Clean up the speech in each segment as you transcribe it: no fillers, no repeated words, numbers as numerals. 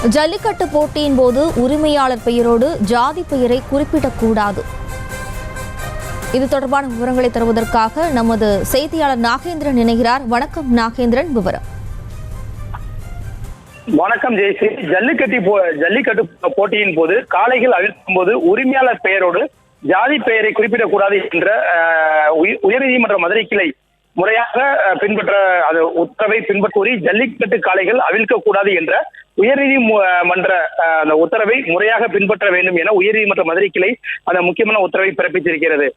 ஜல்லிக்கட்டு போட்டியின் போது உரிமையாளர் பெயரோடு ஜாதி பெயரை குறிப்பிடக்கூடாது. இது தொடர்பான விவரங்களை தருவதற்காக நமது செய்தியாளர் நாகேந்திரன் இணைகிறார். வணக்கம் நாகேந்திரன், விவரம். வணக்கம் ஜெயஸ்ரீ. ஜல்லிக்கட்டு போட்டியின் போது காளைகள் அவிழ்க்கும் போது உரிமையாளர் பெயரோடு ஜாதி பெயரை குறிப்பிடக்கூடாது என்ற உயர்நீதிமன்ற மதுரை கிளை முறையாக பின்பற்ற அது உத்தரவை பின்பற்றி ஜல்லிக்கட்டு காளைகள் அவிழ்க்கக்கூடாது என்ற உயர்நீதிமன்ற அந்த உத்தரவை முறையாக பின்பற்ற வேண்டும் என உயர்நீதிமன்ற மதுரை கிளை அந்த முக்கியமான உத்தரவை பிறப்பித்திருக்கிறது.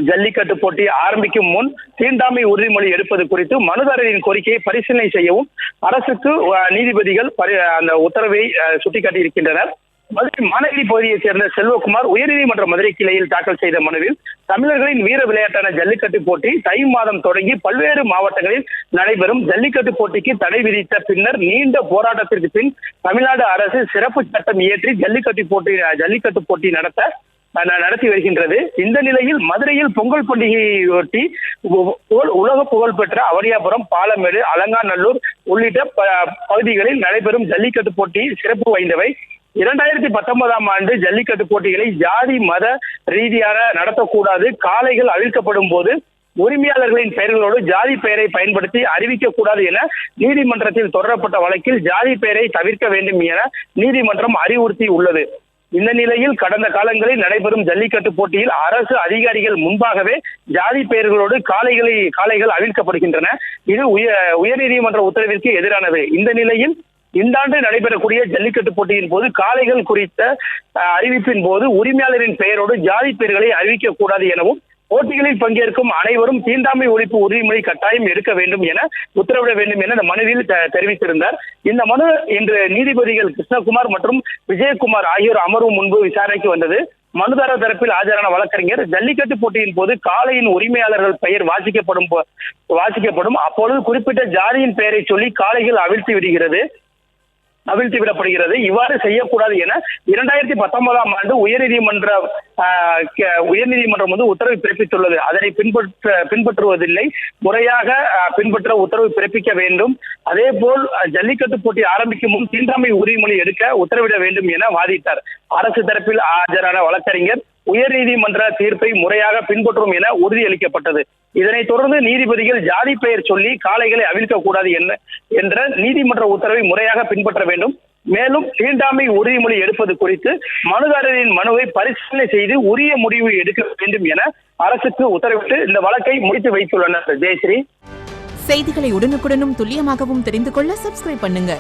ஜல்லிக்கட்டு போட்டி ஆரம்பிக்கும் முன் தீண்டாமை உறுதிமொழி எடுப்பது குறித்து மனுதாரரின் கோரிக்கையை பரிசீலனை செய்யவும் அரசுக்கு நீதிபதிகள் அந்த உத்தரவை சுட்டிக்காட்டியிருக்கின்றனர். மதுரை மாநகரி பகுதியைச் சேர்ந்த செல்வகுமார் உயர்நீதிமன்ற மதுரை கிளையில் தாக்கல் செய்த மனுவில் தமிழர்களின் வீர விளையாட்டான ஜல்லிக்கட்டு போட்டி தை மாதம் தொடங்கி பல்வேறு மாவட்டங்களில் நடைபெறும் ஜல்லிக்கட்டு போட்டிக்கு தடை விதித்த பின்னர் நீண்ட போராட்டத்திற்கு பின் தமிழ்நாடு அரசு சிறப்பு சட்டம் இயற்றி ஜல்லிக்கட்டு போட்டி நடத்தி வருகின்றது. இந்த நிலையில் மதுரையில் பொங்கல் பண்டிகையொட்டி உலக புகழ்பெற்ற அவனியாபுரம், பாலமேடு, அலங்காநல்லூர் உள்ளிட்ட பகுதிகளில் நடைபெறும் ஜல்லிக்கட்டு போட்டி சிறப்பு வாய்ந்தவை. 2019ஆம் ஆண்டு ஜல்லிக்கட்டு போட்டிகளை ஜாதி மத ரீதியாக நடத்தக்கூடாது, காளைகள் அவிழ்க்கப்படும் போது உரிமையாளர்களின் பெயர்களோடு ஜாதி பெயரை பயன்படுத்தி அறிவிக்கக்கூடாது என நீதிமன்றத்தில் தொடரப்பட்ட வழக்கில் ஜாதி பெயரை தவிர்க்க வேண்டும் என நீதிமன்றம் அறிவுறுத்தி உள்ளது. இந்த நிலையில் கடந்த காலங்களில் நடைபெறும் ஜல்லிக்கட்டு போட்டியில் அரசு அதிகாரிகள் முன்பாகவே ஜாதி பெயர்களோடு காளைகள் அவிழ்க்கப்படுகின்றன. இது உயர்நீதிமன்ற உத்தரவிற்கு எதிரானது. இந்த நிலையில் இந்த ஆண்டு நடைபெறக்கூடிய ஜல்லிக்கட்டு போட்டியின் போது காளைகள் குறித்த அறிவிப்பின் போது உரிமையாளரின் பெயரோடு ஜாதி பெயர்களை அறிவிக்கக்கூடாது எனவும் போட்டிகளில் பங்கேற்கும் அனைவரும் தீண்டாமை ஒழிப்பு உறுதிமொழி கட்டாயம் எடுக்க வேண்டும் என உத்தரவிட வேண்டும் என இந்த மனுவில் தெரிவித்திருந்தார். இந்த மனு இன்று நீதிபதிகள் கிருஷ்ணகுமார் மற்றும் விஜயகுமார் ஆகியோர் அமர்வு முன்பு விசாரணைக்கு வந்தது. மனுதாரர் தரப்பில் ஆஜரான வழக்கறிஞர் ஜல்லிக்கட்டு போட்டியின் போது காளையின் உரிமையாளர்கள் பெயர் வாசிக்கப்படும் அப்பொழுது குறிப்பிட்ட ஜாதியின் பெயரை சொல்லி காளைகள் அவிழ்த்து விடப்படுகிறது. இவ்வாறு செய்யக்கூடாது என 2019ஆம் ஆண்டு உயர்நீதிமன்றம் உத்தரவு பிறப்பித்துள்ளது. அதனை பின்பற்றுவதில்லை, முறையாக பின்பற்ற உத்தரவு பிறப்பிக்க வேண்டும். அதே போல் ஜல்லிக்கட்டு போட்டி ஆரம்பிக்கும் முன் தீண்டாமை உறுதிமொழி எடுக்க உத்தரவிட வேண்டும் என வாதிட்டார். அரசு தரப்பில் ஆஜரான வழக்கறிஞர் உயர்நீதிமன்ற தீர்ப்பை முறையாக பின்பற்றும் என உறுதியளிக்கப்பட்டது. இதனைத் தொடர்ந்து நீதிபதிகள் ஜாதி பெயர் சொல்லி காளைகளை அவிழ்க்கக்கூடாது என்ற நீதிமன்ற உத்தரவை முறையாக பின்பற்ற வேண்டும். மேலும் தீண்டாமை உறுதிமொழி எடுப்பது குறித்து மனுதாரரின் மனுவை பரிசீலனை செய்து உரிய முடிவு எடுக்க வேண்டும் என அரசுக்கு உத்தரவிட்டு இந்த வழக்கை முடித்து வைத்துள்ளனர். ஜெயஸ்ரீ, செய்திகளை உடனுக்குடனும் துல்லியமாகவும் தெரிந்து கொள்ள சப்ஸ்கிரைப் பண்ணுங்க.